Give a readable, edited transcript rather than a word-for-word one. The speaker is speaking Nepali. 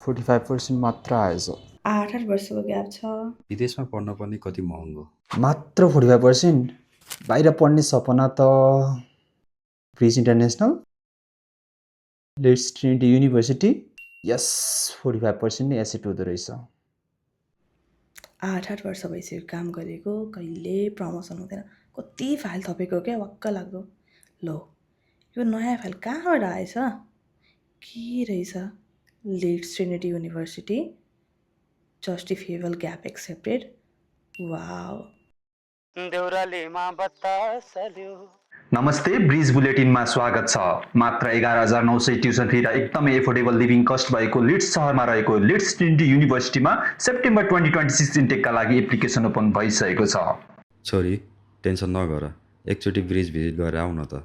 45% मात्र आएछ। 8 वर्षको ग्याप छ। विदेशमा पढ्न पनि कति महँगो। मात्र 45%? बाहिर पढ्ने सपना त bridge international, let's Trinity University. Yes, 45% नै एसेट हुँदो रहेछ। 8 वर्ष भइसक्यो काम गरेको, कहिले प्रमोसन हुँदैन। कति फाइल थपेको क्या, वाक्क लाग्दो। लो, यो नयाँ फाइल कहाँबाट आएछ? के रहेछ? Leeds Trinity university, justifiable gap accepted. Wow. नमस्ते, ब्रिज बुलेटिनमा स्वागत छ। मात्र 11,900 ट्युसन फी र एकदमै एफोर्डेबल लिभिङ कस्ट भएको लिड्स सहरमा रहेको लिड्स ट्रिनिटी युनिभर्सिटीमा सेप्टेम्बर 2026 इन्टेकका लागि एप्लिकेसन ओपन भइसकेको छ। छोरी टेन्सन नगर, एकचोटि ब्रिज भिजिट गरेर आऊ न त।